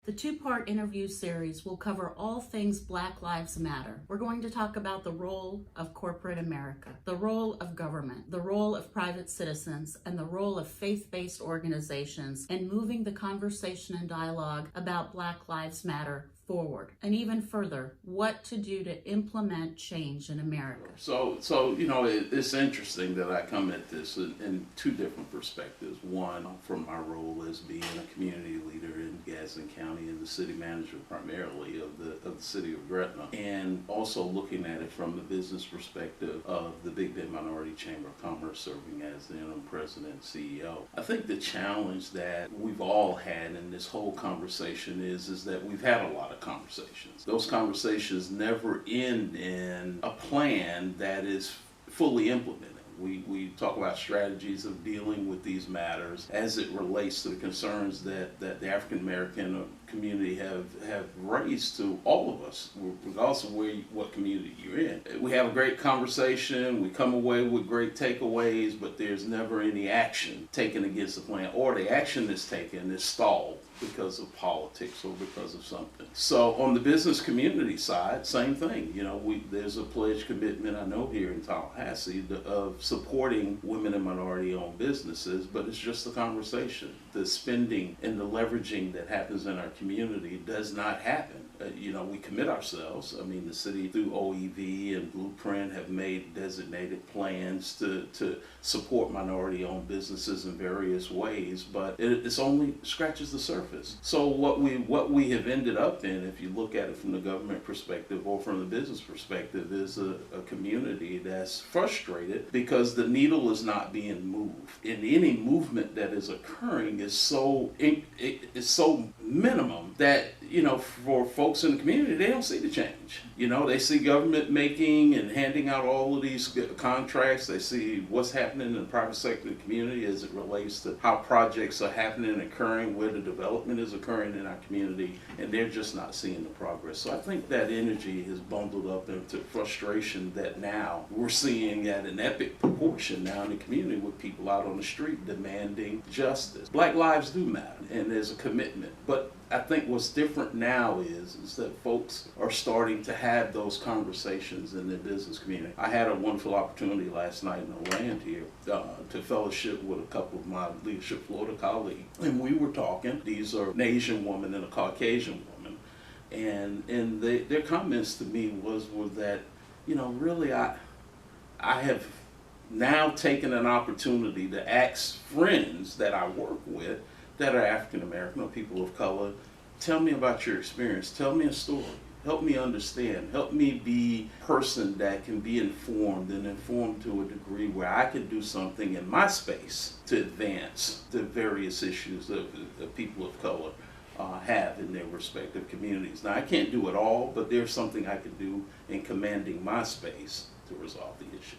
The two-part interview series will cover all things Black Lives Matter. We're going to talk about the role of corporate America, the role of government, the role of private citizens, and the role of faith-based organizations in moving the conversation and dialogue about Black Lives Matter forward, and even further, what to do to implement change in America. So it's interesting that I come at this in two different perspectives. One, from my role as being a community leader in Gadsden County and the city manager primarily of the city of Gretna, and also looking at it from the business perspective of the Big Bend Minority Chamber of Commerce, serving as the interim president and CEO. I think the challenge that we've all had in this whole conversation is that we've had a lot of conversations. Those conversations never end in a plan that is fully implemented. We talk about strategies of dealing with these matters as it relates to the concerns that the African American community have raised to all of us, regardless of what community you're in. We have a great conversation, we come away with great takeaways, but there's never any action taken against the plan, or the action that's taken is stalled because of politics or because of something. So on the business community side, same thing. There's a pledge commitment, I know, here in Tallahassee of supporting women and minority-owned businesses, but it's just a conversation. The spending and the leveraging that happens in our community does not happen. We commit ourselves. I mean, the city through OEV and Blueprint have made designated plans to support minority-owned businesses in various ways, but it's only scratches the surface. So what we have ended up in, if you look at it from the government perspective or from the business perspective, is a community that's frustrated because the needle is not being moved. And any movement that is occurring is so minimum that, for folks in the community, they don't see the change. They see government making and handing out all of these contracts. They see what's happening in the private sector of the community as it relates to how projects are happening and occurring, where the development is occurring in our community, and they're just not seeing the progress. So I think that energy is bundled up into frustration that now we're seeing at an epic proportion now in the community, with people out on the street demanding justice. Black lives do matter, and there's a commitment. But I think what's different now is that folks are starting to have those conversations in their business community. I had a wonderful opportunity last night in the land here to fellowship with a couple of my Leadership Florida colleagues, and we were talking. These are an Asian woman and a Caucasian woman, and their comments to me were that, really I have now taken an opportunity to ask friends that I work with that are African American or people of color, tell me about your experience, tell me a story, help me understand, help me be a person that can be informed to a degree where I can do something in my space to advance the various issues that people of color have in their respective communities. Now, I can't do it all, but there's something I can do in commanding my space to resolve the issue.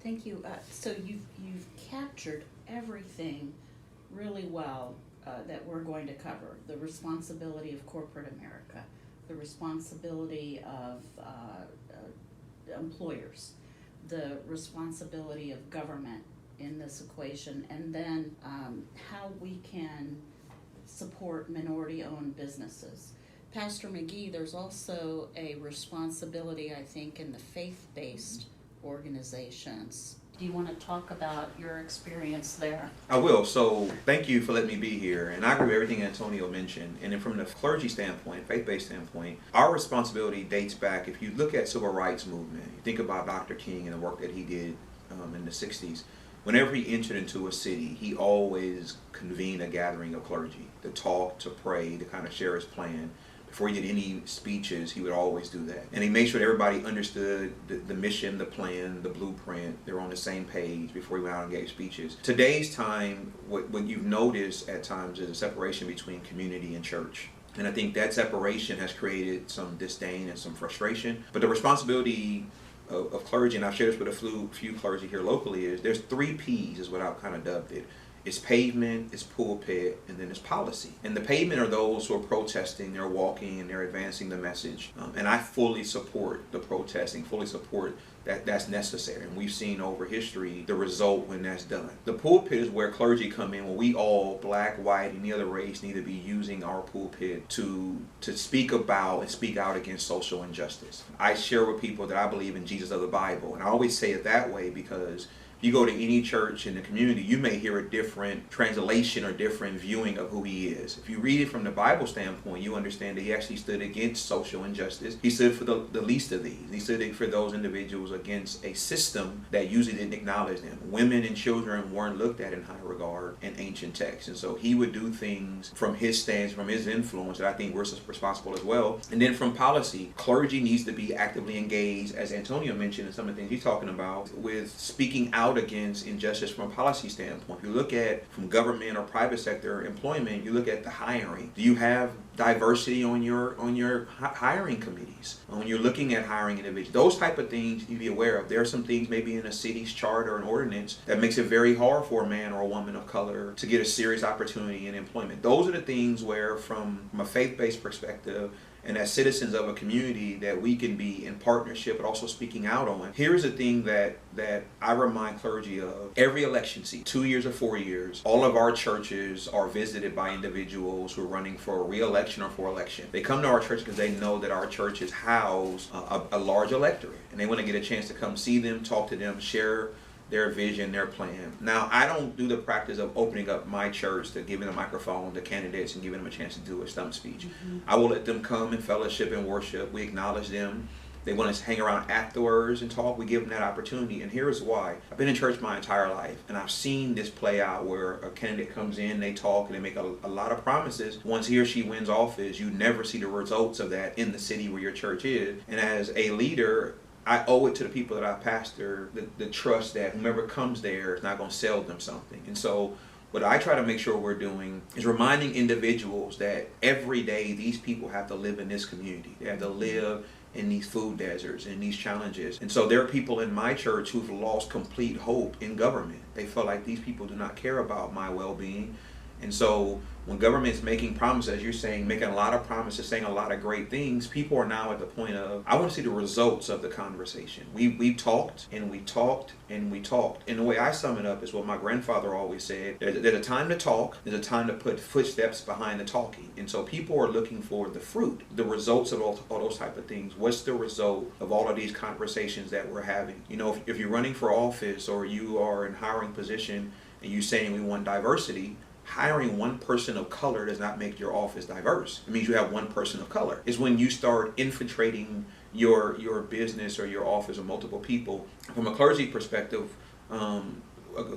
Thank you. So you've captured everything really well that we're going to cover. The responsibility of corporate America, the responsibility of employers, the responsibility of government in this equation, and then how we can support minority-owned businesses. Pastor McGhee, there's also a responsibility, I think, in the faith-based organizations. Do you want to talk about your experience there? I will. So thank you for letting me be here. And I agree with everything Antonio mentioned. And then from the clergy standpoint, faith-based standpoint, our responsibility dates back, if you look at civil rights movement, you think about Dr. King and the work that he did in the 60s. Whenever he entered into a city, he always convened a gathering of clergy to talk, to pray, to kind of share his plan. Before he did any speeches, he would always do that. And he made sure that everybody understood the mission, the plan, the blueprint. They were on the same page before he went out and gave speeches. Today's time, what you've noticed at times is a separation between community and church. And I think that separation has created some disdain and some frustration. But the responsibility of clergy, and I've shared this with a few clergy here locally, is there's 3 P's is what I've kind of dubbed it. It's pavement, it's pulpit, and then it's policy. And the pavement are those who are protesting, they're walking, and they're advancing the message. And I fully support the protesting, fully support that's necessary. And we've seen over history the result when that's done. The pulpit is where clergy come in, when we all, black, white, any other race, need to be using our pulpit to speak about and speak out against social injustice. I share with people that I believe in Jesus of the Bible. And I always say it that way because you go to any church in the community, you may hear a different translation or different viewing of who he is. If you read it from the Bible standpoint, you understand that he actually stood against social injustice. He stood for the least of these. He stood for those individuals against a system that usually didn't acknowledge them. Women and children weren't looked at in high regard in ancient texts. And so he would do things from his stance, from his influence, that I think we're responsible as well. And then from policy, clergy needs to be actively engaged, as Antonio mentioned in some of the things he's talking about, with speaking out against injustice from a policy standpoint. If you look at from government or private sector employment, you look at the hiring. Do you have diversity on your hiring committees? When you're looking at hiring individuals, those type of things you need to be aware of. There are some things maybe in a city's charter or an ordinance that makes it very hard for a man or a woman of color to get a serious opportunity in employment. Those are the things where from a faith-based perspective and as citizens of a community that we can be in partnership but also speaking out on. Here's the thing that I remind clergy of. Every election season, 2 years or 4 years, all of our churches are visited by individuals who are running for a re-election or for election. They come to our church because they know that our churches house a large electorate, and they want to get a chance to come see them, talk to them, share their vision, their plan. Now, I don't do the practice of opening up my church to giving a microphone to candidates and giving them a chance to do a stump speech. I will let them come and fellowship and worship. We acknowledge them. They want us to hang around afterwards and talk. We give them that opportunity. And here's why. I've been in church my entire life, and I've seen this play out where a candidate comes in, they talk, and they make a lot of promises. Once he or she wins office, you never see the results of that in the city where your church is. And as a leader, I owe it to the people that I pastor, the trust that whomever comes there is not going to sell them something. And so what I try to make sure we're doing is reminding individuals that every day these people have to live in this community. They have to live in these food deserts and these challenges. And so there are people in my church who've lost complete hope in government. They feel like these people do not care about my well-being. And so when government's making promises, you're saying, making a lot of promises, saying a lot of great things, people are now at the point of, I want to see the results of the conversation. We talked and we talked and we talked. And the way I sum it up is what my grandfather always said. There's a time to talk. There's a time to put footsteps behind the talking. And so people are looking for the fruit, the results of all those type of things. What's the result of all of these conversations that we're having? You know, if you're running for office or you are in hiring position and you're saying we want diversity, hiring one person of color does not make your office diverse. It means you have one person of color. It's when you start infiltrating your business or your office with multiple people. From a clergy perspective, a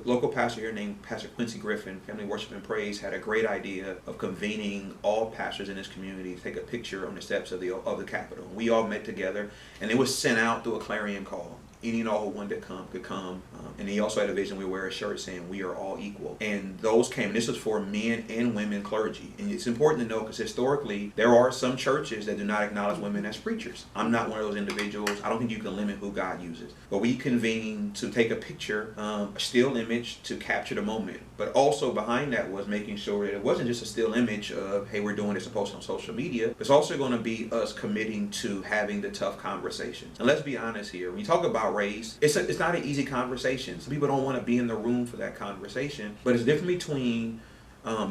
local pastor here named Pastor Quincy Griffin, Family Worship and Praise, had a great idea of convening all pastors in this community to take a picture on the steps of the Capitol. We all met together, and it was sent out through a clarion call. Any and all who wanted to come could come. And he also had a vision. We wear a shirt saying we are all equal. And those came. This was for men and women clergy. And it's important to know because historically there are some churches that do not acknowledge women as preachers. I'm not one of those individuals. I don't think you can limit who God uses. But we convened to take a picture, a still image to capture the moment. But also behind that was making sure that it wasn't just a still image of, hey, we're doing this and posting on social media. It's also going to be us committing to having the tough conversations. And let's be honest here. When you talk about race, it's not an easy conversation. Some people don't want to be in the room for that conversation, but it's different between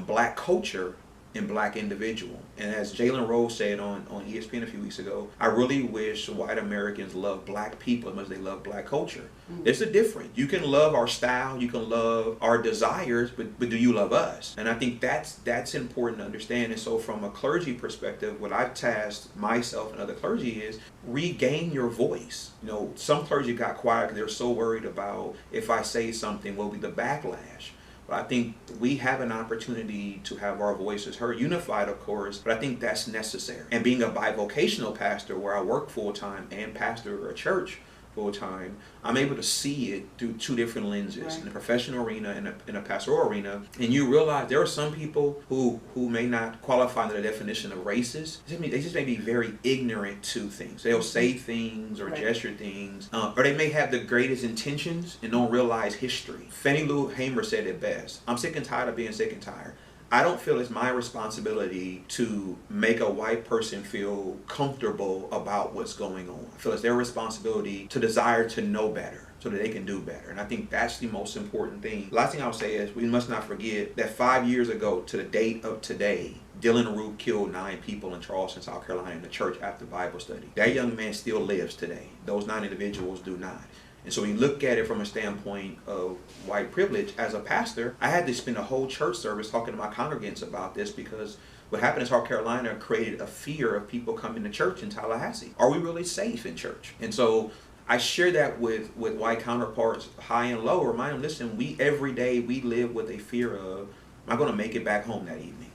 black culture and black individual. And as Jalen Rose said on ESPN a few weeks ago, I really wish white Americans love black people as much as they love black culture. There's a difference. You can love our style, you can love our desires, but do you love us? And I think that's important to understand. And so from a clergy perspective, what I've tasked myself and other clergy is regain your voice. You know, some clergy got quiet because they're so worried about if I say something, what will be the backlash? But I think we have an opportunity to have our voices heard, unified, of course, but I think that's necessary. And being a bivocational pastor where I work full-time and pastor a church full time, I'm able to see it through two different lenses, Right. in the professional arena and in a pastoral arena. And you realize there are some people who may not qualify under the definition of racist. They just may be very ignorant to things. They'll say things or Right. gesture things, or they may have the greatest intentions and don't realize history. Fannie Lou Hamer said it best. I'm sick and tired of being sick and tired. I don't feel it's my responsibility to make a white person feel comfortable about what's going on. I feel it's their responsibility to desire to know better so that they can do better. And I think that's the most important thing. Last thing I would say is we must not forget that 5 years ago to the date of today, Dylan Roof killed 9 people in Charleston, South Carolina in the church after Bible study. That young man still lives today. Those 9 individuals do not. And so when you look at it from a standpoint of white privilege, as a pastor, I had to spend a whole church service talking to my congregants about this because what happened in South Carolina created a fear of people coming to church in Tallahassee. Are we really safe in church? And so I share that with white counterparts, high and low, remind them, listen, every day we live with a fear of, am I going to make it back home that evening?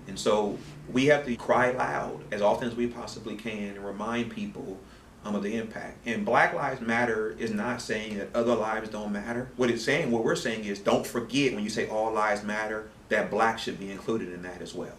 And so we have to cry loud as often as we possibly can and remind people of the impact. And Black Lives Matter is not saying that other lives don't matter. What we're saying is don't forget when you say all lives matter, that black should be included in that as well.